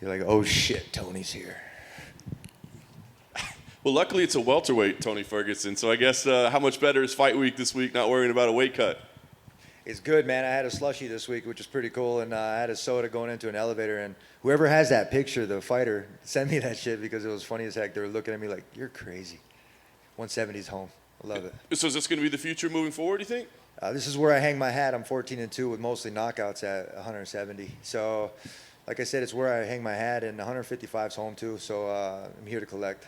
You're like, oh shit, Tony's here. Well, luckily it's a welterweight, Tony Ferguson. So I guess how much better is fight week this week, not worrying about a weight cut? It's good, man. I had a slushie this week, which is pretty cool, and I had a soda going into an elevator, and whoever has that picture, the fighter, send me that shit because it was funny as heck. They were looking at me like, you're crazy. 170's home. I love it. So is this going to be the future moving forward, do you think? This is where I hang my hat. I'm 14-2 with mostly knockouts at 170. So, like I said, it's where I hang my hat, and 155's home too, so I'm here to collect.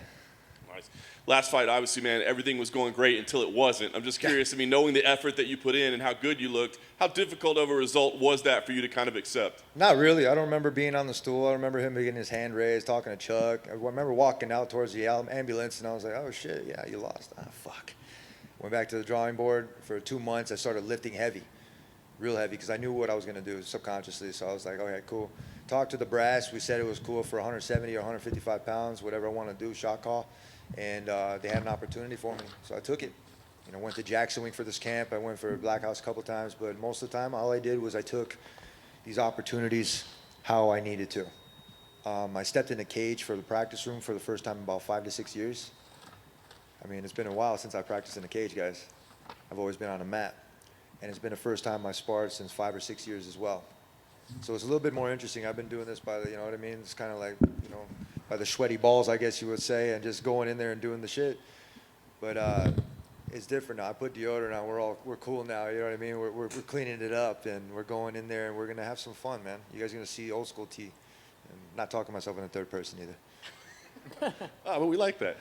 Nice. Last fight, obviously, man, everything was going great until it wasn't. I'm just curious, I mean, knowing the effort that you put in and how good you looked, how difficult of a result was that for you to kind of accept? Not really. I don't remember being on the stool. I remember him getting his hand raised, talking to Chuck. I remember walking out towards the ambulance, and I was like, oh, shit, yeah, you lost. Ah, fuck. Went back to the drawing board. For 2 months, I started lifting heavy, real heavy, because I knew what I was going to do subconsciously. So I was like, okay, cool. Talked to the brass. We said it was cool for 170 or 155 pounds, whatever I want to do, shot call. And they had an opportunity for me, so I took it. You know, went to Jackson Wing for this camp. I went for Black House a couple times, but most of the time, all I did was I took these opportunities how I needed to. I stepped in a cage for the practice room for the first time in about 5 to 6 years. I mean, it's been a while since I practiced in a cage, guys. I've always been on a mat, and it's been the first time I sparred since 5 or 6 years as well. So it's a little bit more interesting. I've been doing this by the, you know what I mean? It's kind of like, you know, by the sweaty balls, I guess you would say, and just going in there and doing the shit. But it's different now. I put deodorant on. We're cool now. You know what I mean? We're cleaning it up, and we're going in there, and we're gonna have some fun, man. You guys are gonna see old school T. I'm not talking myself in the third person either. But we like that.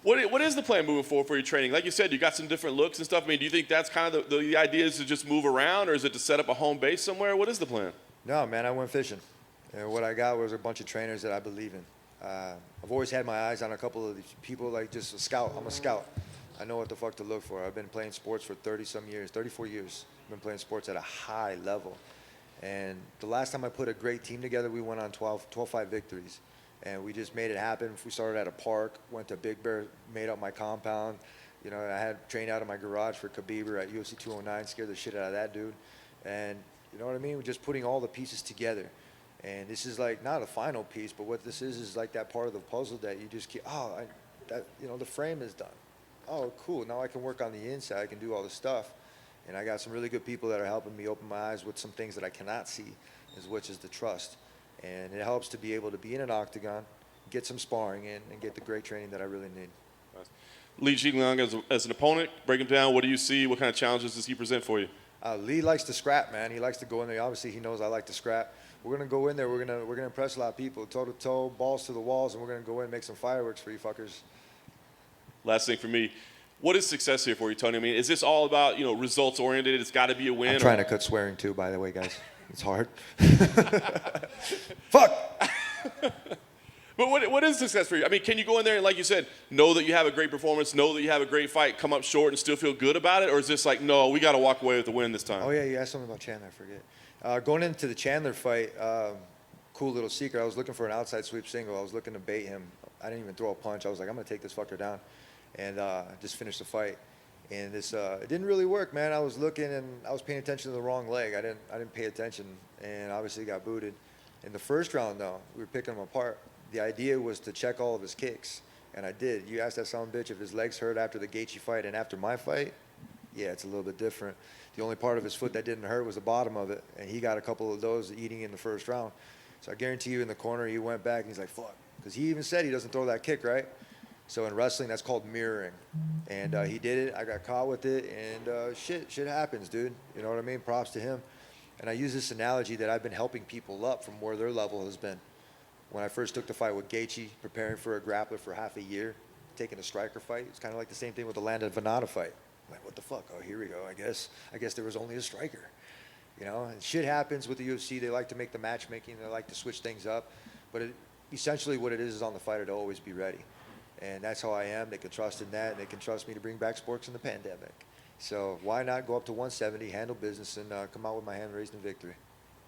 What is the plan moving forward for your training? Like you said, you got some different looks and stuff. I mean, do you think that's kind of the idea is to just move around, or is it to set up a home base somewhere? What is the plan? No, man, I went fishing. And what I got was a bunch of trainers that I believe in. I've always had my eyes on a couple of these people, like just a scout. I'm a scout. I know what the fuck to look for. I've been playing sports for 30-some years, 34 years. I've been playing sports at a high level. And the last time I put a great team together, we went on 12-5 victories. And we just made it happen. We started at a park, went to Big Bear, made up my compound. You know, I had trained out of my garage for Khabib at UFC 209, scared the shit out of that dude. And you know what I mean? We're just putting all the pieces together. And this is like not a final piece, but what this is like that part of the puzzle that you just keep, you know, the frame is done. Oh, cool. Now I can work on the inside. I can do all this stuff. And I got some really good people that are helping me open my eyes with some things that I cannot see, which is the trust. And it helps to be able to be in an octagon, get some sparring in, and get the great training that I really need. Li Jingliang as an opponent, break him down. What do you see? What kind of challenges does he present for you? Li likes to scrap, man. He likes to go in there. Obviously, he knows I like to scrap. We're gonna go in there. We're gonna impress a lot of people, toe to toe, balls to the walls, and we're gonna go in and make some fireworks for you fuckers. Last thing for me, what is success here for you, Tony? I mean, is this all about, you know, results oriented? It's got to be a win. I'm trying to cut swearing too, by the way, guys. It's hard. Fuck. But what is success for you? I mean, can you go in there and, like you said, know that you have a great performance, know that you have a great fight, come up short and still feel good about it? Or is this like, no, we got to walk away with the win this time? Oh, yeah, you asked something about Chandler, I forget. Going into the Chandler fight, cool little secret. I was looking for an outside sweep single. I was looking to bait him. I didn't even throw a punch. I was like, I'm going to take this fucker down and just finish the fight. And this, it didn't really work, man. I was looking and I was paying attention to the wrong leg. I didn't pay attention and obviously got booted. In the first round, though, we were picking him apart. The idea was to check all of his kicks, and I did. You asked that son of a bitch if his legs hurt after the Gaethje fight and after my fight. Yeah, it's a little bit different. The only part of his foot that didn't hurt was the bottom of it, and he got a couple of those eating in the first round. So I guarantee you in the corner, he went back, and he's like, fuck. Because he even said he doesn't throw that kick, right? So in wrestling, that's called mirroring. And he did it. I got caught with it, and shit happens, dude. You know what I mean? Props to him. And I use this analogy that I've been helping people up from where their level has been. When I first took the fight with Gaethje, preparing for a grappler for half a year, taking a striker fight, it's kind of like the same thing with the Landon Venata fight. I'm like, what the fuck? Oh, here we go. I guess there was only a striker. You know, and shit happens with the UFC. They like to make the matchmaking. They like to switch things up. But essentially what it is on the fighter to always be ready. And that's how I am. They can trust in that, and they can trust me to bring back sports in the pandemic. So why not go up to 170, handle business, and come out with my hand raised in victory?